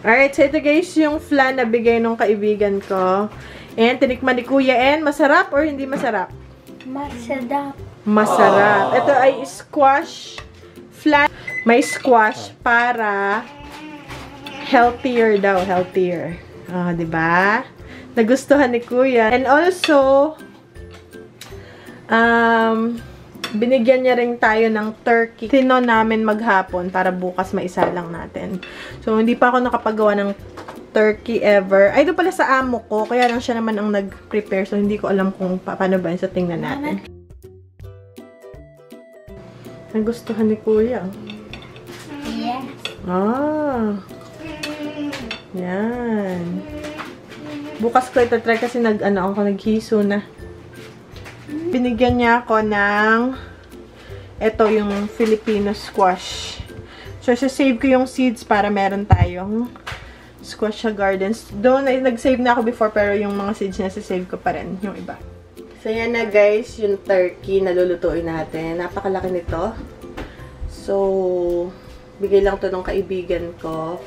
Alright, so ito guys yung flan na bigay nung kaibigan ko. And tinikman ni Kuya N. Masarap or hindi masarap? Masarap. Masarap. Ito ay squash flan. May squash para healthier daw. Healthier. Oh, diba? Nagustuhan ni Kuya. And also, binigyan niya rin tayo ng turkey. Tino namin maghapon para bukas maisalang natin. So, hindi pa ako nakapagawa ng turkey ever. Ay, doon pala sa amo ko. Kaya lang siya naman ang nag-prepare. So, hindi ko alam kung paano ba yun. So, tingnan natin. Nagustuhan ni Kuya. Yes. Ah. Yan. Bukas ko ito try kasi naghiso na. Binigyan niya ako ng ito yung Filipino squash. So, save ko yung seeds para meron tayong squash sa gardens. Doon, nag-save na ako before pero yung mga seeds na save ko pa rin. Yung iba. So, yan na guys, yung turkey na lulutuin natin. Napakalaki nito. So, bigay lang to ng kaibigan ko.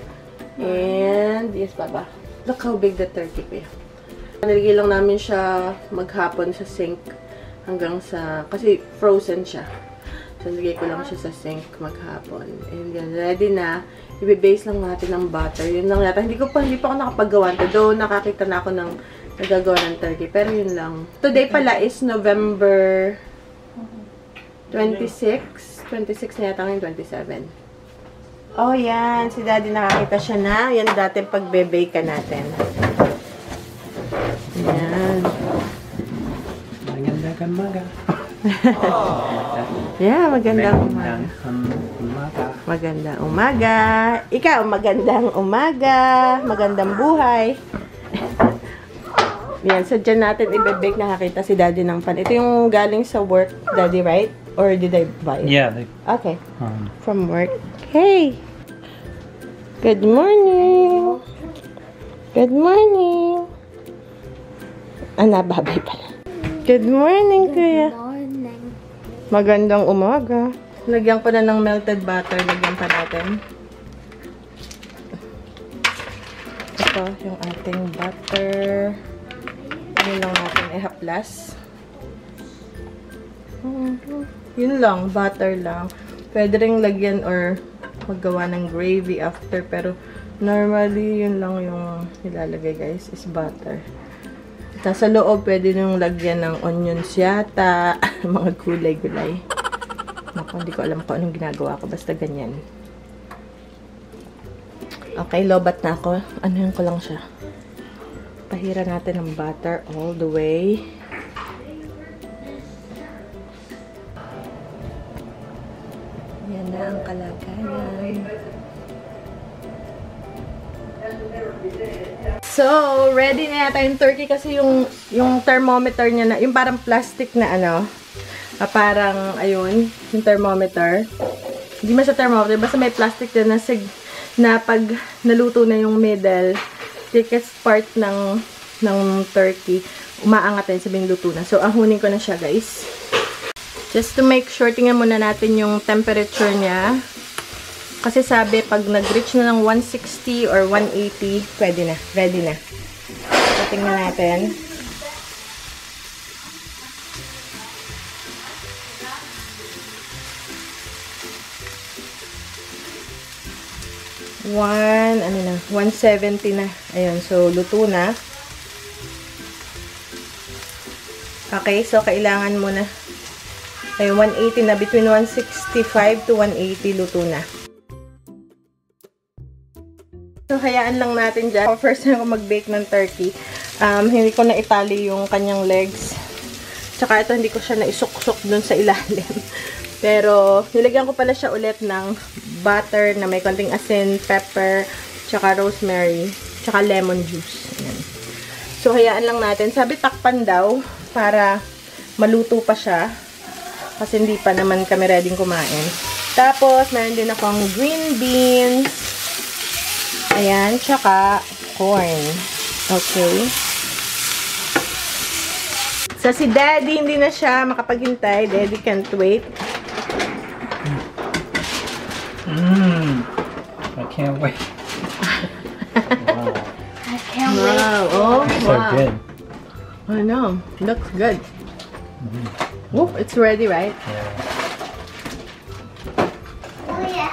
And, yes, baba. Look how big the turkey ko. Nilagay lang namin siya maghapon sa sink. Hanggang sa, kasi frozen siya. So, nilagay ko lang siya sa sink maghapon. And yan, ready na. I-base lang natin ng butter. Yun lang yata. Hindi pa ako nakapagawa. Though, nakakita na ako ng nagagawa ng turkey. Pero yun lang. Today pala is November 26. 26 na yata ngayon, 27. Oh, yan. Si Daddy nakakita siya na. Yan dati pagbe-bake ka natin. Yan. Magandang umaga. Yeah, magandang umaga. Magandang umaga. Ikaw, magandang umaga. Magandang buhay. Yan, so dyan natin i-bake. Nakakita si Daddy ng pan. Ito yung galing sa work, Daddy, right? Or did I buy it? Yeah. Okay. From work. Hey! Good morning! Good morning! Babay pala. Good morning, Kuya. Morning. Magandang umaga. Lagyan ko na ng melted butter. Lagyan pa natin. Ito, yung ating butter. Ano lang natin ihaplas. Yun lang, butter lang. Pwede rin lagyan or maggawa ng gravy after. Pero, normally, yun lang yung nilalagay, guys, is butter. Sa loob, pwede nung lagyan ng onions yata. Mga gulay-gulay. Naku, hindi ko alam kung anong ginagawa ko. Basta ganyan. Okay, lobat na ako. Anuhin ko lang siya. Pahira natin ng butter all the way. Yan na ang kalagayan. So, ready na yata yung turkey kasi yung thermometer niya na, yung parang plastic na parang, ayun, yung thermometer. Hindi man siya thermometer, basta may plastic na na pag naluto na yung middle, thickest part ng turkey, umaangat na sabing luto na. So, ahunin ko na siya, guys. Just to make sure, tingnan muna natin yung temperature niya. Kasi sabi, pag nag-reach na ng 160 or 180, pwede na. Ready na. So, tingnan natin. Ano na, 170 na. Ayun, so, luto na. Okay, so, kailangan mo na. Ayun, 180 na. Between 165 to 180, luto na. So, hayaan lang natin dyan. First time ko mag-bake ng turkey. Hindi ko na itali yung kanyang legs. Tsaka ito, hindi ko siya naisuksok dun sa ilalim. Pero, nilagyan ko pala siya ulit ng butter na may konting asin, pepper, tsaka rosemary, tsaka lemon juice. Ayan. So, hayaan lang natin. Sabi, takpan daw para maluto pa siya. Kasi hindi pa naman kami ready kumain. Tapos, meron din akong green beans. Ayan, tsaka corn. Okay. So, si Daddy, hindi na siya makapaghintay. Daddy can't wait. I can't wait. Wow. I can't wait. Wow. Oh, So wow. good. I know. Looks good. Oh, it's ready, right? Yeah. Oh yeah.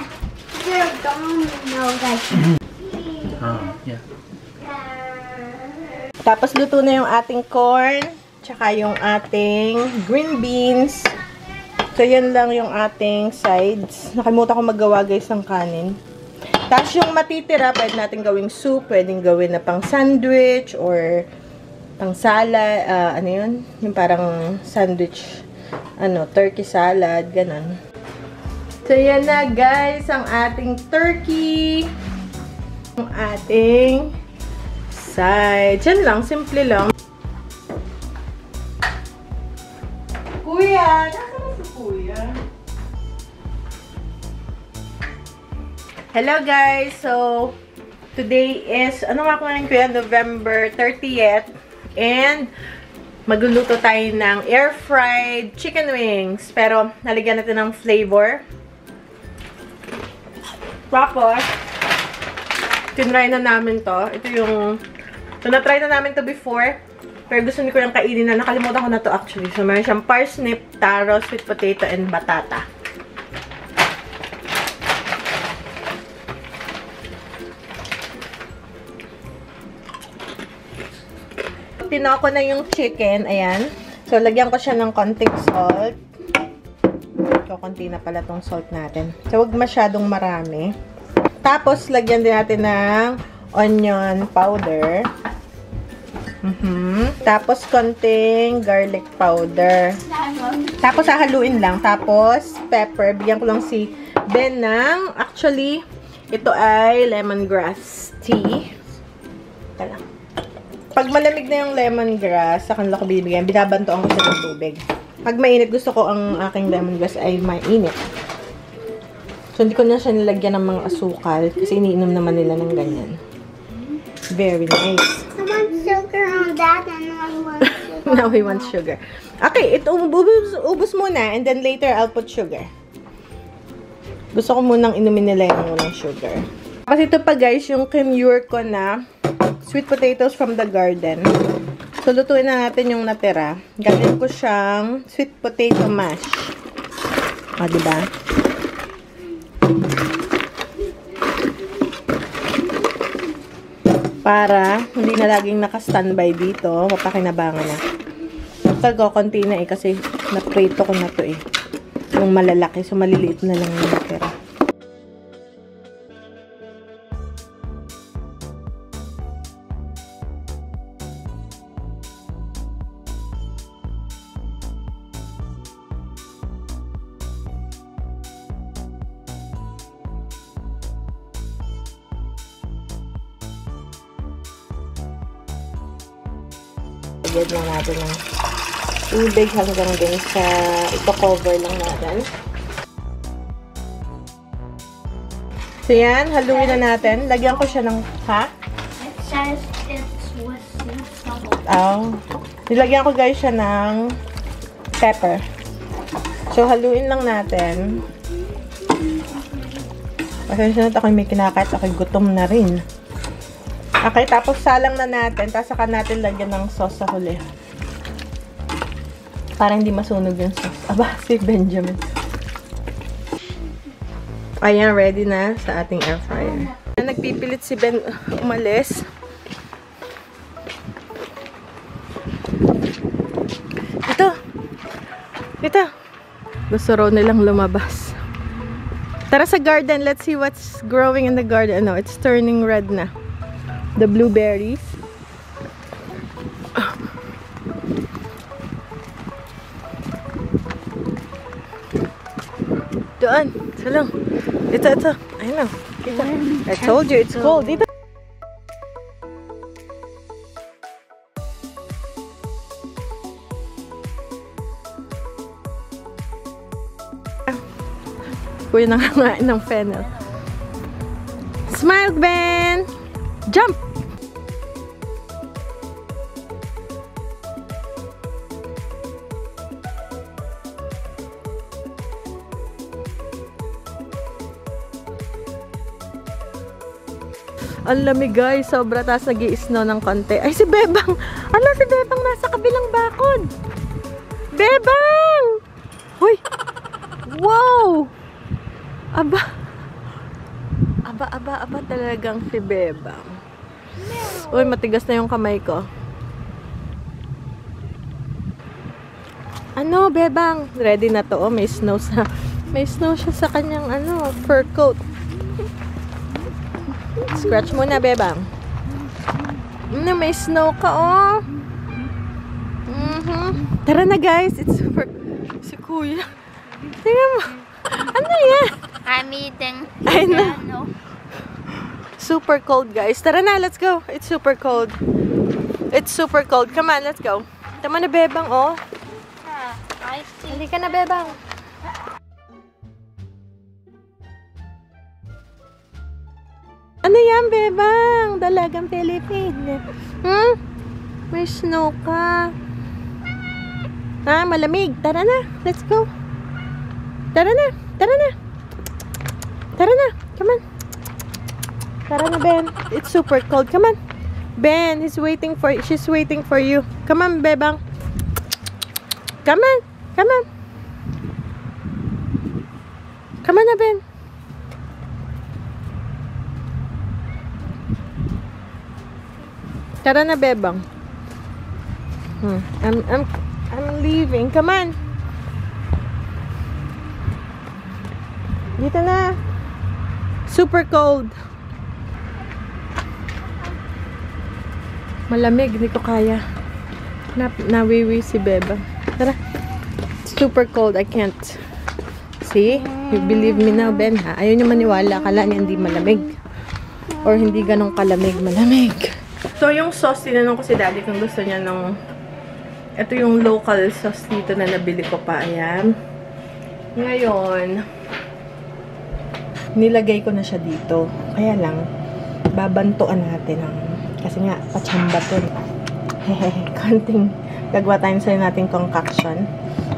You're domino guys. Yeah. Tapos luto na yung ating corn, tsaka yung ating green beans. So, yan lang yung ating sides. Nakalimutan ko maggawa guys ng kanin. Tapos yung matitira, pwede natin gawing soup, pwedeng gawin na pang sandwich or pang salad, ano yun? Yung parang sandwich, turkey salad, ganun. So, yan na guys, ang ating turkey. Yung ating side. Yan lang, simple lang. Kuya! Nasaan na si Kuya? Hello guys! So, today is, ano nga kung Kuya? November 30th. And, magluluto tayo ng air-fried chicken wings. Pero, nalagyan natin ng flavor. Tapos, tinry na namin to. Ito yung, so na-try na namin to before. Pero gusto ko yung kainin na. Nakalimutan ko na to actually. So, meron siyang parsnip, taro, sweet potato, and batata. Tinoko na yung chicken. Ayan. So, lagyan ko siya ng konting salt. So, konti na pala tong salt natin. So, huwag masyadong marami. Tapos, lagyan din natin ng onion powder. Tapos, konting garlic powder. Tapos, hahaluin lang. Tapos, pepper. Bigyan ko lang si Ben ng, actually, ito ay lemongrass tea. Ito lang. Pag malamig na yung lemongrass, sa kanila ko bibigyan, binabantoan ko siya ng tubig. Pag mainit, gusto ko ang aking lemongrass ay mainit. So, hindi ko na siya nilagyan ng mga asukal kasi iniinom naman nila ng ganyan. Very nice. I want sugar on that and I want sugar. Now we want sugar. Okay, ito ubus muna and then later I'll put sugar. Gusto ko munang inumin nila yung walang sugar. Kasi ito pa guys, yung kinure ko na sweet potatoes from the garden. So, lutuin na natin yung natira. Gawin ko siyang sweet potato mash. O, diba? Para hindi na laging naka-standby dito. Mapakinabangan na. Tago, konti na eh. Kasi na-prito ko na to eh. Yung malalaki. So, maliliit na lang yung natira. Lagyan lang natin ng tubig hanggang din sa ito-cover lang natin. So, yan. Haluin na natin. Lagyan ko siya ng, ha? It says it's with salt. Oh. Nilagyan ko guys siya ng pepper. So, haluin lang natin. Pasensya na ito, may kinakait. Ako'y gutom na rin. Okay, tapos salang na natin. Tapos saka natin lagyan ng sauce sa huli. Para hindi masunog yung sauce. Aba, si Benjamin. Ayan, ready na sa ating air fryer. Nagpipilit si Ben umalis. Ito. Gusto raw nilang lumabas. Tara sa garden. Let's see what's growing in the garden. No, it's turning red na. The blueberries. Doon. Salong. Ito. I know. Ito. I told you it's cold. Dito. Kuya nangangain ng fennel. Smile, Ben! Jump! Ang lamig guys, sobra, taas nag-i-snow ng konti. Ay, si Bebang! Ala, si Bebang nasa kabilang bakod! Bebang! Hoy! Wow! Aba! Aba talagang si Bebang. Uy, matigas na yung kamay ko. Ano, Bebang? Ready na to. Oh, may snow siya sa kanyang fur coat. Scratch muna, Bebang. May snow ka, oh. Tara na, guys. It's super... Si Kuya. Tingnan mo. Ano yan? I'm eating. I know. Super cold, guys. Tara na, let's go. It's super cold. It's super cold. Come on, let's go. Tama na, Bebang, oh. I see. Hindi ka na, Bebang. Ano yan, Bebang? Dalagang Philippine. May snow ka. Malamig. Tara na. Let's go. Tara na. Tara na. Tara na. Come on. Tara na, Ben. It's super cold. Come on. Ben is waiting for you. She's waiting for you. Come on, Bebang. Come on. Come on. Come on na, Ben. Tara na, Bebang. I'm leaving. Come on. Dito na. Super cold. Malamig. Hindi ko kaya. Nawiwi si Bebang. Tara. Super cold. I can't. See? You believe me now, Ben, ha? Ayaw niyo maniwala. Akala niya hindi malamig. Or hindi ganong kalamig. Malamig. So, yung sauce, tinanong ko si Daddy kung gusto niya ng... Ito yung local sauce dito na nabili ko pa. Ayan. Ngayon, nilagay ko na siya dito. Kaya lang, babantuan natin ang... Kasi nga, pachamba to. Konting... Gagawa tayo sa'yo natin concoction.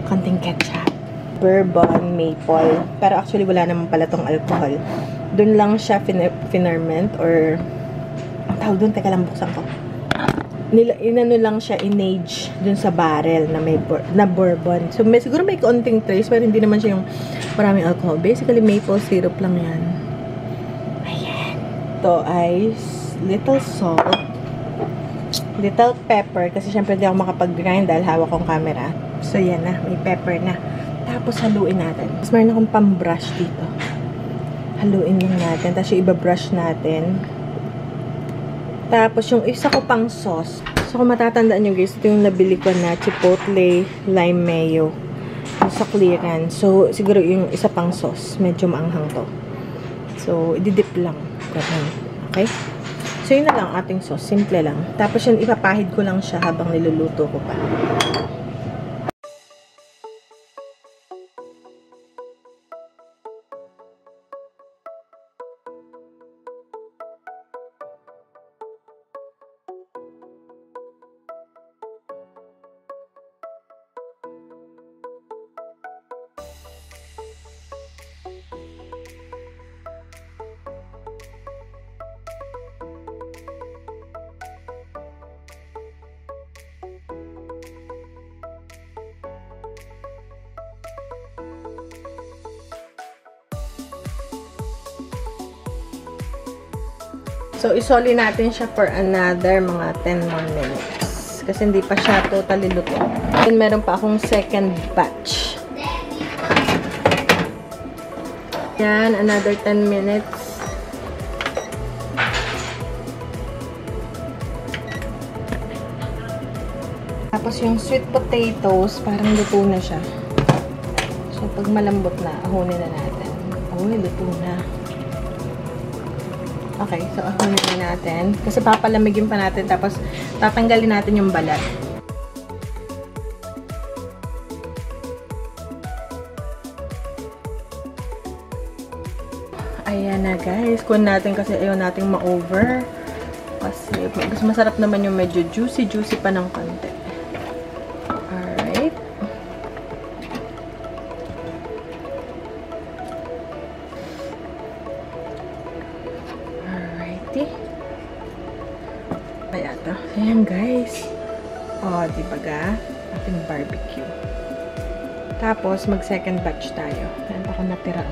Konting ketchup. Bourbon, maple. Pero actually, wala naman pala tong alcohol. Doon lang siya ferment or... Ang tawag doon, teka lang, buksan ko. Inano lang siya, in-age dun sa barrel na may na bourbon. So, siguro may konting trace, pero hindi naman siya yung maraming alcohol. Basically, maple syrup lang yan. Ayan. Ito ay little salt, little pepper, kasi syempre hindi ako makapag-grind dahil hawak kong camera. So, yan na. May pepper na. Tapos, haluin natin. Tapos, meron akong pang-brush dito. Haluin lang natin. Tapos, yung iba-brush natin. Tapos, yung isa ko pang sauce. So, kung matatandaan nyo guys, ito yung nabili ko na chipotle lime mayo. Yung sa clearance. So, siguro yung isa pang sauce. Medyo maanghang to. So, ididip lang. Okay? So, yun na lang ating sauce. Simple lang. Tapos, yun, ipapahid ko lang siya habang niluluto ko pa. So, isoli natin siya for another mga 10 more minutes. Kasi hindi pa siya totally luto. And meron pa akong second batch. Yan, another 10 minutes. Tapos yung sweet potatoes, parang luto na siya. So, pag malambot na, ahunin na natin. Uy, luto na. Okay, so ahunin na natin. Kasi papalamigin pa natin, tapos tatanggalin natin yung balat. Ayan na guys. Kunin natin kasi ayaw nating ma-over. Kasi mas masarap naman yung medyo juicy pa ng konti. Alright. Alrighty. dito. Ayan, guys. Oh, di ba ga? Ating barbecue. Tapos, mag-second batch tayo. Ayan pa kung natira.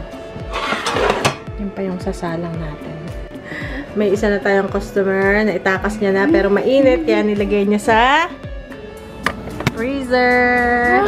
Yan pa yung sasalang natin. May isa na tayong customer na itakas niya na pero mainit. Kaya nilagay niya sa freezer.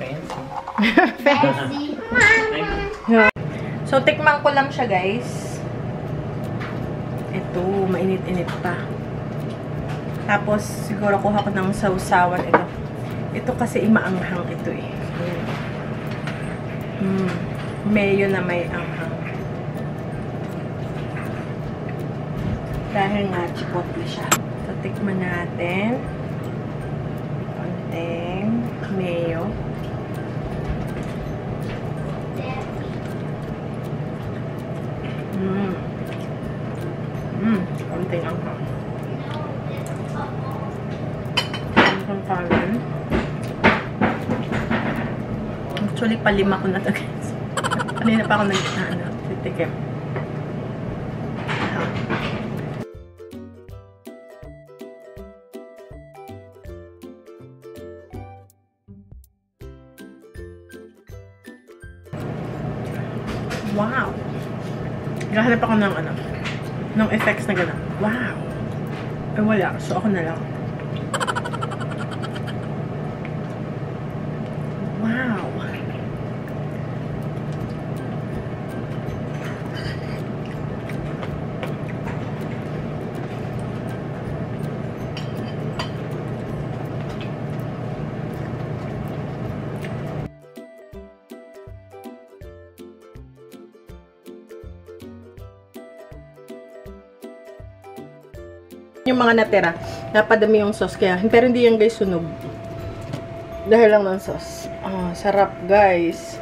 Fancy. Fancy. So, tikman ko lang siya, guys. Ito, mainit-init pa. Tapos, siguro kuha ko ng sausawan ito. Ito kasi maanghang ito eh. Mayo na may anghang. Dahil nga, chipotle siya. So, tikman natin. Konting mayo. Konting anghang. Konting kalan. Actually, palima ko na ito, guys. Kanina pa ako titikim. Wow! Gahanap ako ng Nung effects na gano'n. Wow! Eh, wala. So, ako na lang. Wow! Yung mga natira, napadami yung sauce kaya, pero hindi yan guys sunog. Dahil lang ng sauce. Sarap guys.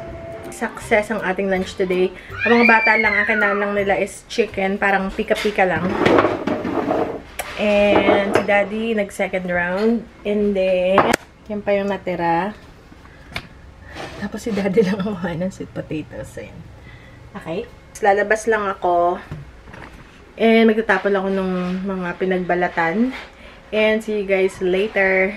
Success ang ating lunch today. Ang mga bata lang, ang kailangan lang nila is chicken, parang pika-pika lang. And si Daddy nag-second round. And then, yan pa yung natira. Tapos si Daddy lang ang kumain ng sweet potatoes. Ayan. Okay. Lalabas lang ako. And magtatapon ako ng mga pinagbalatan. And see you guys later.